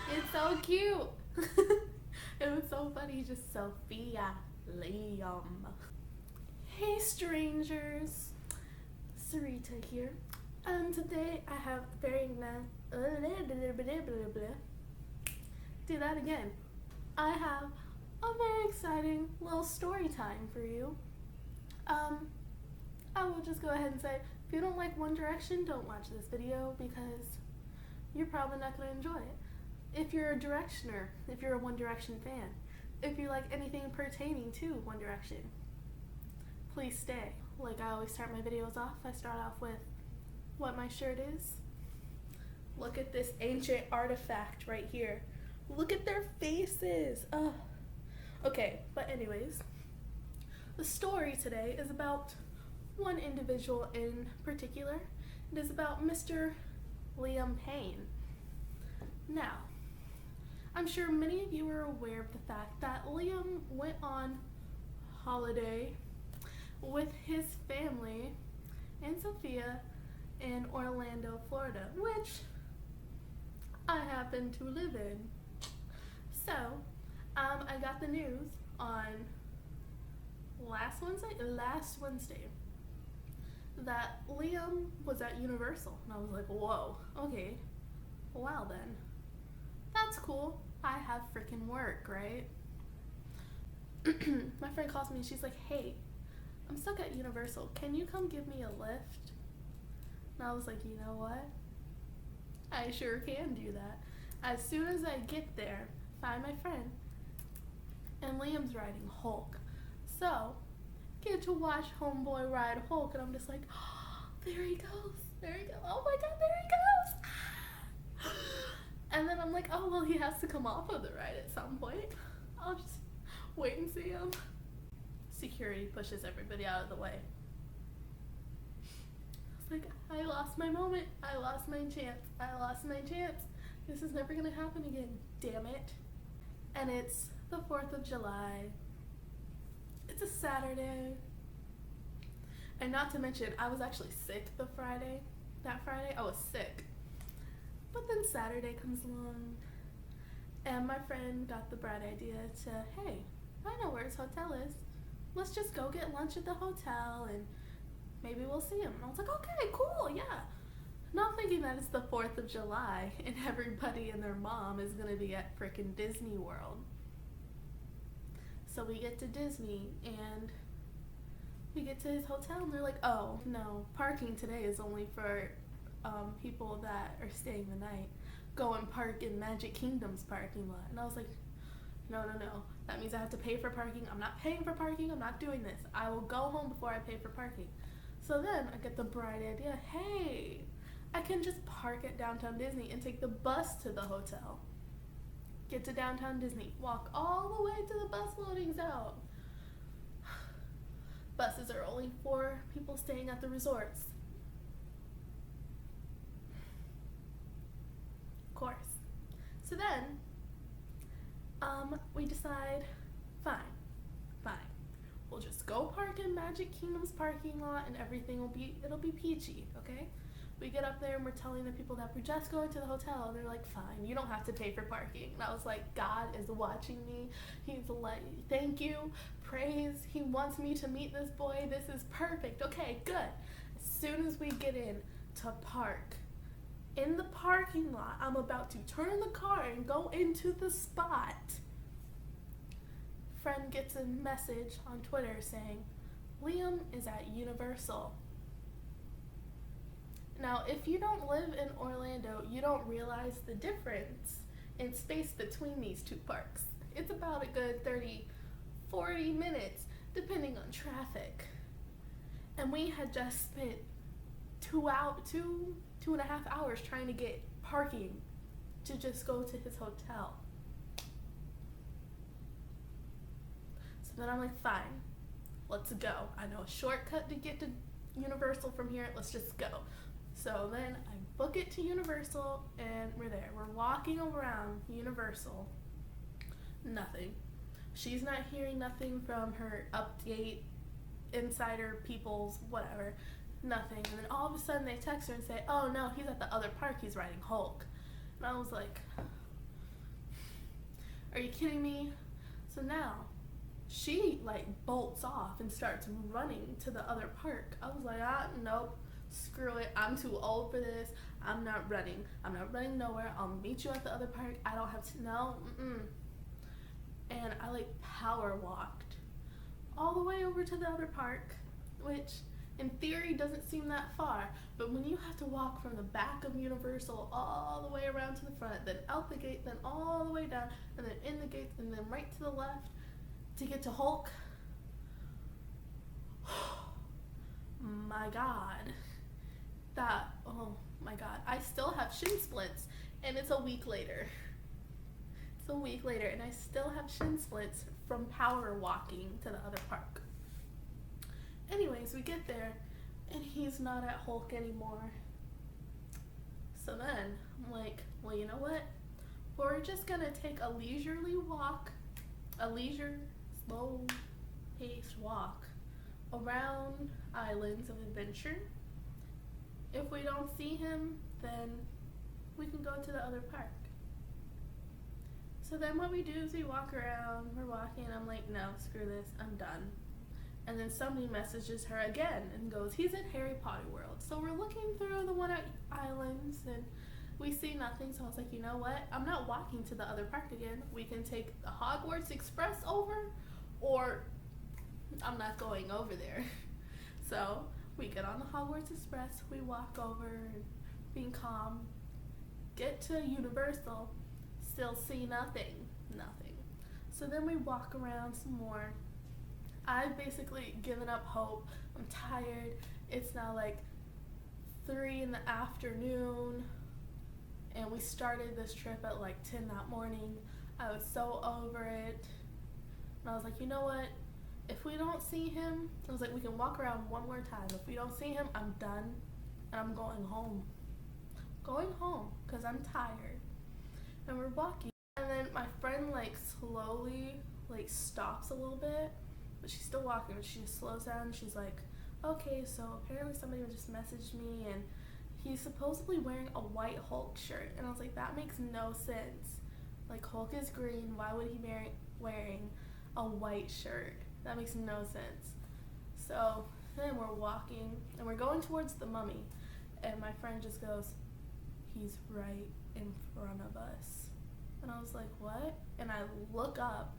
It's so cute. It was so funny, just Sophia Liam. Hey strangers, Sarita here. Today I have very do that again. I have a very exciting little story time for you. I will just go ahead and say, if you don't like One Direction, don't watch this video because you're probably not going to enjoy it. If you're a Directioner, if you're a One Direction fan, if you like anything pertaining to One Direction, please stay. Like I always start my videos off, I start off with what my shirt is. Look at this ancient artifact right here. Look at their faces. Ugh. Okay, but anyways, the story today is about one individual in particular. It is about Mr. Liam Payne. Now, I'm sure many of you are aware of the fact that Liam went on holiday with his family and Sophia in Orlando, Florida, which I happen to live in. So, I got the news on last Wednesday that Liam was at Universal, and I was like, whoa, okay, wow then, that's cool. I have freaking work, right? My friend calls me and she's like, hey, I'm stuck at Universal, can you come give me a lift? And I was like, you know what, I sure can do that. As soon as I get there, find my friend, and Liam's riding Hulk. So, get to watch homeboy ride Hulk, and I'm just like, oh, there he goes, oh my god, there he goes. And then I'm like, oh, well, he has to come off of the ride at some point. I'll just wait and see him. Security pushes everybody out of the way. I was like, I lost my moment, I lost my chance. This is never gonna happen again, damn it. And it's the 4th of July. It's a Saturday. And not to mention, I was actually sick that Friday, I was sick. But then Saturday comes along, and my friend got the bright idea to, hey, I know where his hotel is. Let's just go get lunch at the hotel, and maybe we'll see him. And I was like, okay, cool, yeah. Not thinking that it's the 4th of July, and everybody and their mom is going to be at frickin' Disney World. So we get to Disney, and we get to his hotel, and they're like, oh, no, parking today is only for people that are staying the night. Go and park in Magic Kingdom's parking lot. And I was like, no. That means I have to pay for parking. I'm not paying for parking. I'm not doing this. I will go home before I pay for parking. So then I get the bright idea, hey, I can just park at Downtown Disney and take the bus to the hotel. Get to Downtown Disney, walk all the way to the bus loadings out. Buses are only for people staying at the resorts. Of course. So then, we decide, fine. We'll just go park in Magic Kingdom's parking lot and it'll be peachy, okay? We get up there and we're telling the people that we're just going to the hotel, and they're like, fine, you don't have to pay for parking. And I was like, God is watching me. He's like, thank you, praise. He wants me to meet this boy. This is perfect. Okay, good. As soon as we get in to park, in the parking lot, I'm about to turn the car and go into the spot. Friend gets a message on Twitter saying, Liam is at Universal. Now, if you don't live in Orlando, you don't realize the difference in space between these two parks. It's about a good 30-40 minutes, depending on traffic. And we had just spent 2.5 hours trying to get parking to just go to his hotel. So then I'm like, fine, let's go. I know a shortcut to get to Universal from here, let's just go. So then I book it to Universal, and we're there. We're walking around Universal. Nothing. She's not hearing nothing from her update, insider people's, whatever. Nothing. And then all of a sudden they text her and say, oh no, he's at the other park, he's riding Hulk. And I was like, Are you kidding me? So now she like bolts off and starts running to the other park. I was like, nope, screw it. I'm too old for this. I'm not running. I'm not running nowhere. I'll meet you at the other park. I don't have to, no, And I like power walked all the way over to the other park, which in theory doesn't seem that far, but when you have to walk from the back of Universal all the way around to the front, then out the gate, then all the way down, and then in the gates, and then right to the left to get to Hulk, my god, oh my god, I still have shin splints, and it's a week later. It's a week later, and I still have shin splints from power walking to the other park. Anyways, we get there, and he's not at Hulk anymore. So then, I'm like, well, you know what? We're just gonna take a leisurely walk, slow-paced walk around Islands of Adventure. If we don't see him, then we can go to the other park. So then what we do is we walk around, we're walking, and I'm like, no, screw this, I'm done. And then somebody messages her again and goes, he's in Harry Potter World. So we're looking through the one at Islands and we see nothing. So I was like, you know what? I'm not walking to the other park again. We can take the Hogwarts Express over, or I'm not going over there. So we get on the Hogwarts Express, we walk over, being calm, get to Universal, still see nothing. So then we walk around some more. I've basically given up hope. I'm tired. It's now like 3 in the afternoon, and we started this trip at like 10 that morning. I was so over it, and I was like, you know what? If we don't see him, I was like, we can walk around one more time. If we don't see him, I'm done, and I'm going home. Because I'm tired. And we're walking, and then my friend like slowly like stops a little bit, but she's still walking, but she just slows down. She's like, okay, so apparently somebody just messaged me, and he's supposedly wearing a white Hulk shirt. And I was like, that makes no sense. Like, Hulk is green, why would he be wearing a white shirt? That makes no sense. So then we're walking, and we're going towards the mummy, and my friend just goes, he's right in front of us. And I was like, what? And I look up,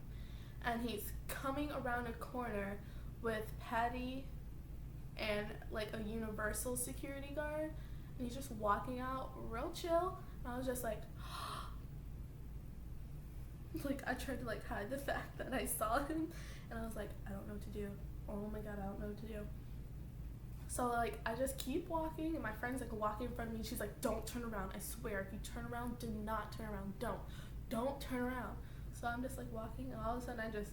and he's coming around a corner with Patty and like a Universal security guard, and he's just walking out real chill. And I was just like, like I tried to like hide the fact that I saw him, and I was like, I don't know what to do. Oh my god, I don't know what to do. So like I just keep walking, and my friend's like walking in front of me, and she's like, don't turn around, I swear, if you turn around, do not turn around, don't turn around. So I'm just like walking, and all of a sudden I just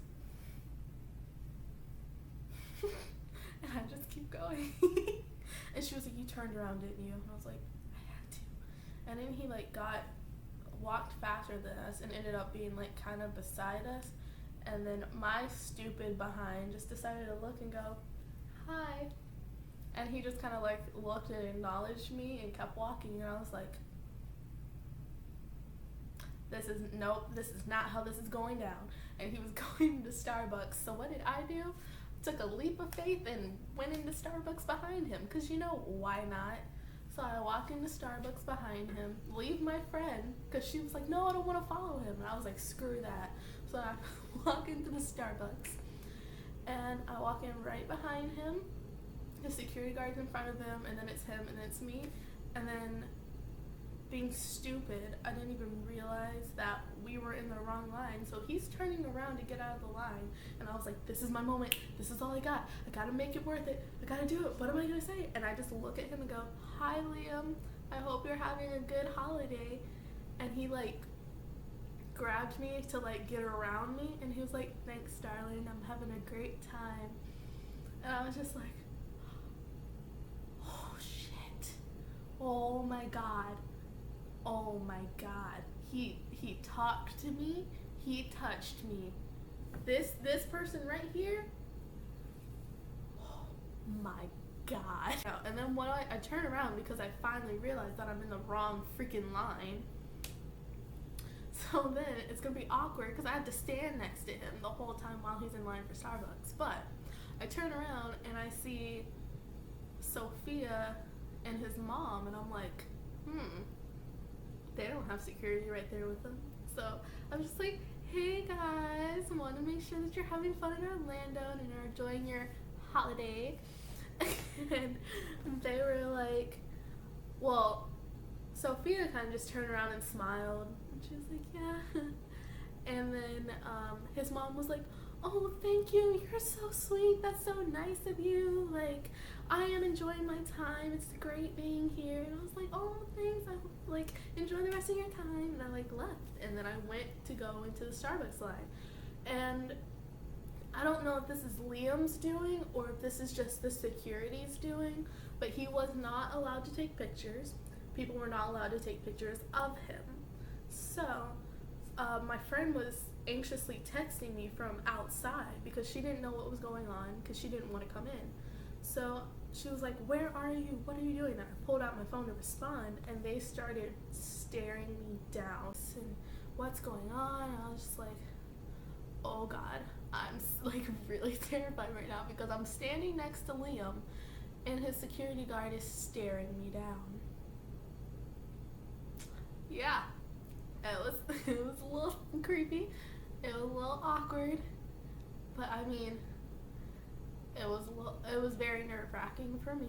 and I just keep going. And she was like, you turned around, didn't you? And I was like, I had to. And then he like walked faster than us and ended up being like kind of beside us. And then my stupid behind just decided to look and go, hi. And he just kind of like looked and acknowledged me and kept walking, and I was like, this is not how this is going down. And he was going to Starbucks. So what did I do? Took a leap of faith and went into Starbucks behind him, because you know, why not? So I walk into Starbucks behind him, leave my friend, because she was like, no, I don't want to follow him. And I was like, screw that. So I walk into the Starbucks, and I walk in right behind him. The security guard's in front of him, and then it's him, and then it's me. And then, being stupid, I didn't even realize that we were in the wrong line. So he's turning around to get out of the line, and I was like, this is my moment. This is all I got. I gotta make it worth it. I gotta do it. What am I gonna say? And I just look at him and go, hi, Liam. I hope you're having a good holiday. And he like grabbed me to like get around me, and he was like, thanks, darling. I'm having a great time. And I was just like, oh shit. Oh my god. Oh my god. He talked to me. He touched me. This person right here. Oh my god. And then when I turn around, because I finally realized that I'm in the wrong freaking line. So then it's gonna be awkward because I have to stand next to him the whole time while he's in line for Starbucks. But I turn around and I see Sophia and his mom, and I'm like, they don't have security right there with them. So I'm just like, hey guys, I want to make sure that you're having fun in Orlando and you're enjoying your holiday. And they were like, well, Sophia kind of just turned around and smiled. And she was like, yeah. And then his mom was like, oh, thank you. You're so sweet. That's so nice of you. Like, I am enjoying my time. It's great being here. And I was like, oh, thanks. I like enjoy the rest of your time. And I like left. And then I went to go into the Starbucks line. And I don't know if this is Liam's doing or if this is just the security's doing, but he was not allowed to take pictures. People were not allowed to take pictures of him. So my friend was anxiously texting me from outside because she didn't know what was going on because she didn't want to come in. So she was like, where are you? What are you doing? And I pulled out my phone to respond, and they started staring me down. And what's going on? And I was just like, oh God, I'm like really terrified right now because I'm standing next to Liam and his security guard is staring me down. Yeah, it was a little creepy. It was a little awkward, but I mean, it was very nerve-wracking for me.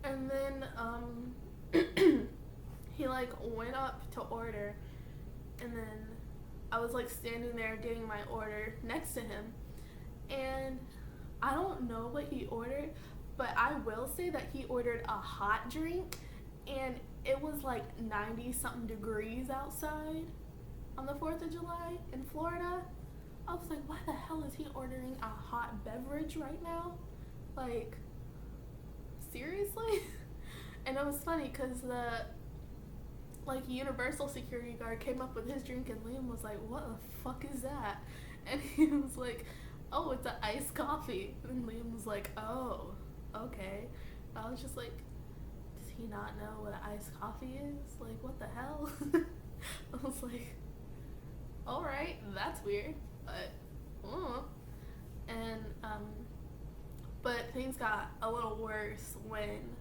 And then he like went up to order, and then I was like standing there getting my order next to him, and I don't know what he ordered, but I will say that he ordered a hot drink, and it was like 90 something degrees outside on the 4th of July in Florida. I was like, why the hell is he ordering a hot beverage right now? Like, seriously? And it was funny because the like Universal security guard came up with his drink and Liam was like, what the fuck is that? And he was like, oh, it's an iced coffee. And Liam was like, oh, okay. And I was just like, does he not know what an iced coffee is? Like, what the hell? I was like, alright, that's weird, but and but things got a little worse when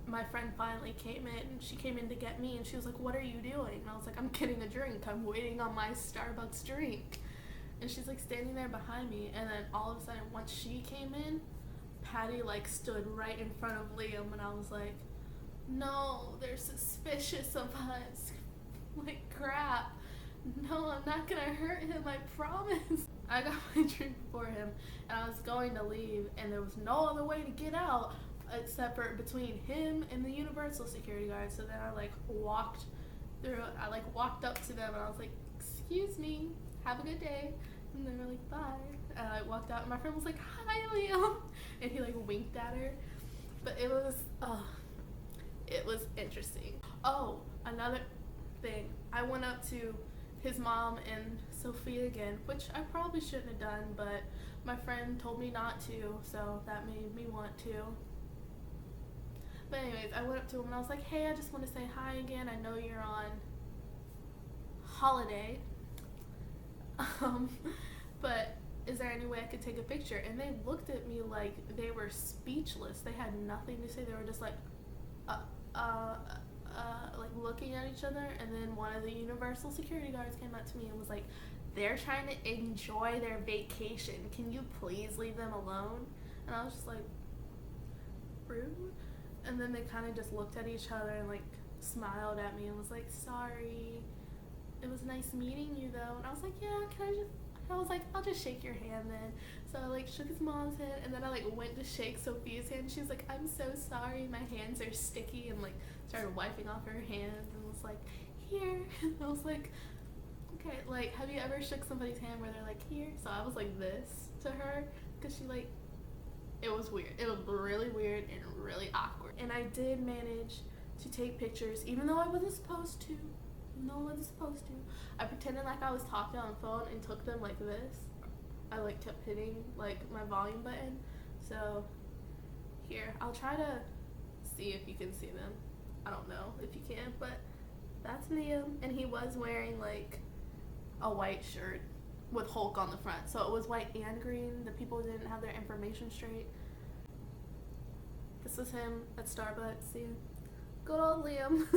my friend finally came in. She came in to get me and she was like, what are you doing? And I was like, I'm getting a drink. I'm waiting on my Starbucks drink. And she's like standing there behind me, and then all of a sudden once she came in, Patty like stood right in front of Liam, and I was like, no, they're suspicious of us. Like, crap. No, I'm not gonna hurt him, I promise. I got my drink before him, and I was going to leave, and there was no other way to get out except for between him and the Universal security guard. So then I like walked up to them, and I was like, excuse me, have a good day. And they were like, bye. And I walked out, and my friend was like, hi, Liam. And he like winked at her. But it was interesting. Oh, another thing. I went up to his mom and Sophia again, which I probably shouldn't have done, but my friend told me not to, so that made me want to. But anyways, I went up to him and I was like, hey, I just want to say hi again. I know you're on holiday, but is there any way I could take a picture? And they looked at me like they were speechless. They had nothing to say. They were just like, like looking at each other. And then one of the Universal security guards came up to me and was like, they're trying to enjoy their vacation. Can you please leave them alone? And I was just like, rude. And then they kind of just looked at each other and like smiled at me and was like, sorry, it was nice meeting you though. And I was like, yeah, I was like, I'll just shake your hand then. So I like shook his mom's hand, and then I like went to shake Sophia's hand. She's like, I'm so sorry, my hands are sticky, and like started wiping off her hands and was like, here. And I was like, okay, like, have you ever shook somebody's hand where they're like, here? So I was like this to her, because she like, it was weird. It was really weird and really awkward. And I did manage to take pictures, even though I wasn't supposed to. I pretended like I was talking on the phone and took them like this. I like kept hitting like my volume button. So here, I'll try to see if you can see them. I don't know if you can, but that's That's Liam, and he was wearing like a white shirt with Hulk on the front. So it was white and green. The people didn't have their information straight. This was him at Starbucks. See, good old Liam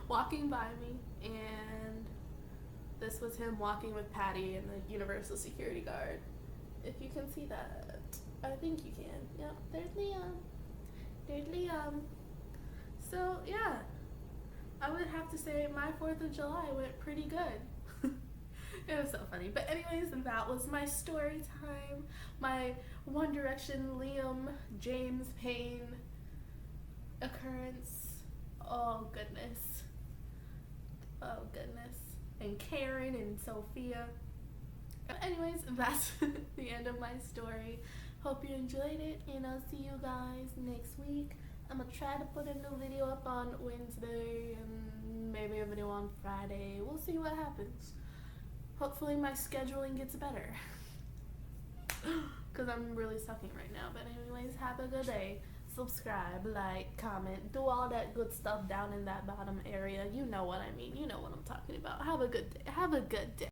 walking by me, and this was him walking with Patty and the Universal security guard. If you can see that, I think you can. Yep, there's Liam. There's Liam. So yeah, I would have to say my 4th of July went pretty good. It was so funny. But anyways, that was my story time. My One Direction Liam James Payne occurrence. Oh goodness. Oh goodness. And Karen and Sophia. But anyways, that's the end of my story. Hope you enjoyed it, and I'll see you guys next week. I'm gonna try to put a new video up on Wednesday and maybe a video on Friday. We'll see what happens. Hopefully my scheduling gets better. Because I'm really sucking right now. But anyways, have a good day. Subscribe, like, comment, do all that good stuff down in that bottom area. You know what I mean. You know what I'm talking about. Have a good day. Have a good day.